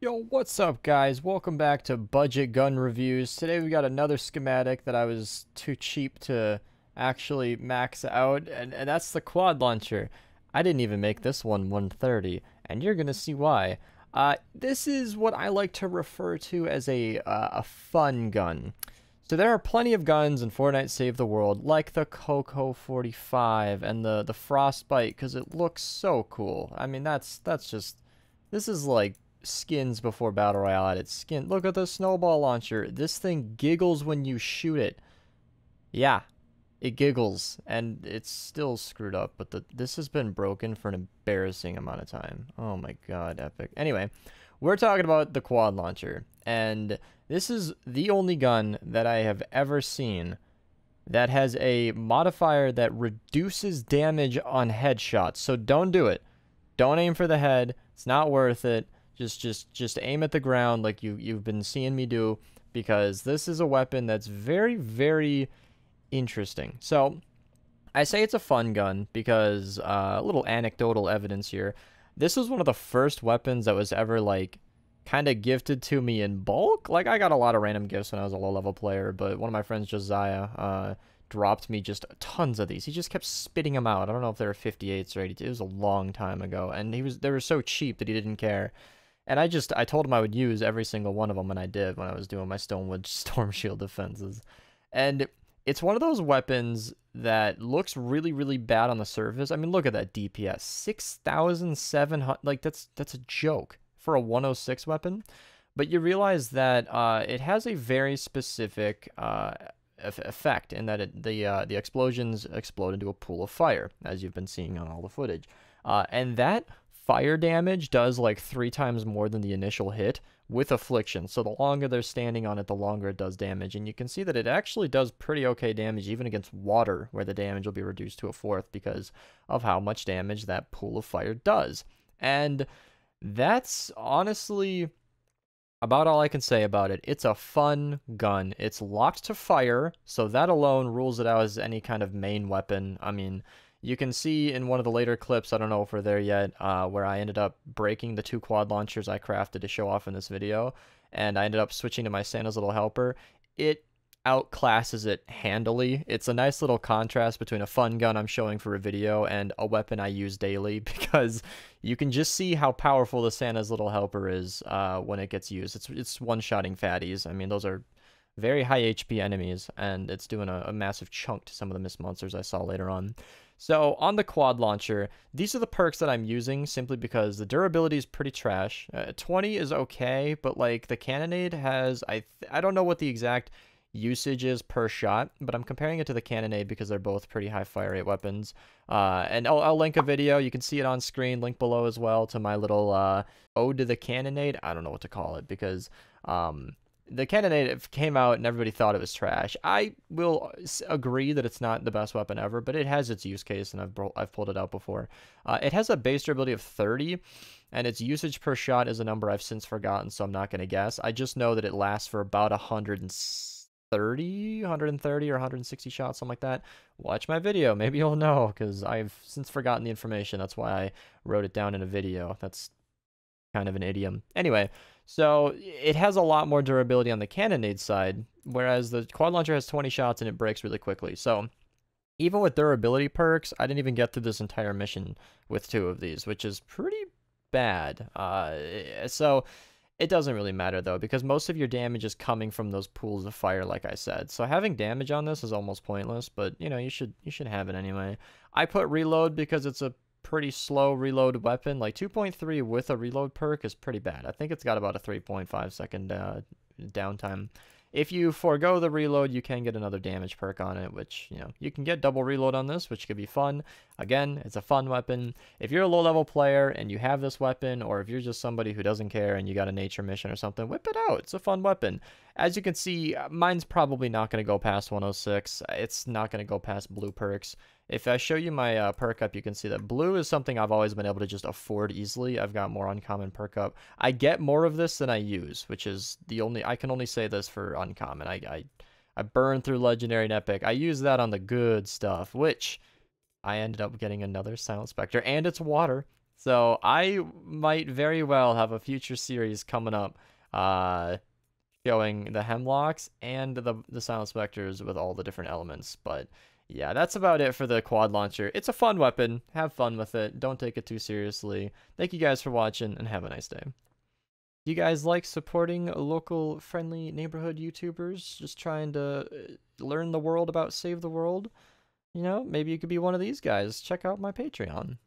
Yo, what's up guys? Welcome back to Budget Gun Reviews. Today we got another schematic that I was too cheap to actually max out, and that's the quad launcher. I didn't even make this one 130, and you're gonna see why. This is what I like to refer to as a fun gun. So there are plenty of guns in Fortnite Save the World, like the Coco 45 and the Frostbite, because it looks so cool. I mean, that's just, this is like skins before Battle Royale at its skin. Look at the snowball launcher. This thing giggles when you shoot it. Yeah, it giggles, and it's still screwed up, but this has been broken for an embarrassing amount of time. Oh my god, epic. Anyway, we're talking about the quad launcher, and this is the only gun that I have ever seen that has a modifier that reduces damage on headshots. So don't do it. Don't aim for the head. It's not worth it. Just aim at the ground like you've been seeing me do, because this is a weapon that's very, very interesting. So I say it's a fun gun because a little anecdotal evidence here. This was one of the first weapons that was ever like kind of gifted to me in bulk. Like, I got a lot of random gifts when I was a low-level player, but one of my friends, Josiah, dropped me just tons of these. He just kept spitting them out. I don't know if they were 58s or 82s. It was a long time ago, and they were so cheap that he didn't care. And I told him I would use every single one of them, and I did when I was doing my Stonewood Storm Shield defenses. And it's one of those weapons that looks really, really bad on the surface. I mean, look at that DPS. 6,700, like, that's a joke for a 106 weapon. But you realize that it has a very specific effect in that the explosions explode into a pool of fire, as you've been seeing on all the footage. And that fire damage does like 3 times more than the initial hit with affliction. So the longer they're standing on it, the longer it does damage. And you can see that it actually does pretty okay damage even against water, where the damage will be reduced to a fourth because of how much damage that pool of fire does. And that's honestly about all I can say about it. It's a fun gun. It's locked to fire, so that alone rules it out as any kind of main weapon. I mean, you can see in one of the later clips, I don't know if we're there yet, where I ended up breaking the 2 quad launchers I crafted to show off in this video, and I ended up switching to my Santa's Little Helper. It outclasses it handily. It's a nice little contrast between a fun gun I'm showing for a video and a weapon I use daily, because you can just see how powerful the Santa's Little Helper is when it gets used. It's one-shotting fatties. I mean, those are very high HP enemies, and it's doing a massive chunk to some of the mist monsters I saw later on. So on the quad launcher, these are the perks that I'm using simply because the durability is pretty trash. 20 is okay, but like the Cannonade has, I don't know what the exact usage is per shot, but I'm comparing it to the Cannonade because they're both pretty high fire rate weapons. And I'll link a video. You can see it on screen, link below as well, to my little ode to the Cannonade. I don't know what to call it, because the Cannonade came out and everybody thought it was trash. I will agree that it's not the best weapon ever, but it has its use case, and I've pulled it out before. It has a base durability of 30, and its usage per shot is a number I've since forgotten, so I'm not going to guess. I just know that it lasts for about 130 or 160 shots, something like that. Watch my video, maybe you'll know, because I've since forgotten the information. That's why I wrote it down in a video. That's kind of an idiom. Anyway, so it has a lot more durability on the Cannonade side, whereas the quad launcher has 20 shots and it breaks really quickly. So even with durability perks, I didn't even get through this entire mission with 2 of these, which is pretty bad. So it doesn't really matter though, because most of your damage is coming from those pools of fire, like I said. So having damage on this is almost pointless, but you know, you should have it anyway. I put reload because it's a pretty slow reload weapon. Like 2.3 with a reload perk is pretty bad. I think it's got about a 3.5 second downtime. If you forego the reload, you can get another damage perk on it, which, you know, you can get double reload on this, which could be fun. Again, it's a fun weapon. If you're a low-level player and you have this weapon, or if you're just somebody who doesn't care and you got a nature mission or something, whip it out. It's a fun weapon. As you can see, mine's probably not going to go past 106. It's not going to go past blue perks. If I show you my perk up, you can see that blue is something I've always been able to just afford easily. I've got more uncommon perk up. I get more of this than I use, which is I can only say this for uncommon. I burn through legendary and epic. I use that on the good stuff, which I ended up getting another Silent Spectre, and it's water. So I might very well have a future series coming up, uh, showing the Hemlocks and the Silent Specters with all the different elements. But yeah, that's about it for the quad launcher. It's a fun weapon. Have fun with it. Don't take it too seriously. Thank you guys for watching, and have a nice day. You guys like supporting local friendly neighborhood YouTubers just trying to learn the world about Save the World? You know, maybe you could be one of these guys. Check out my Patreon.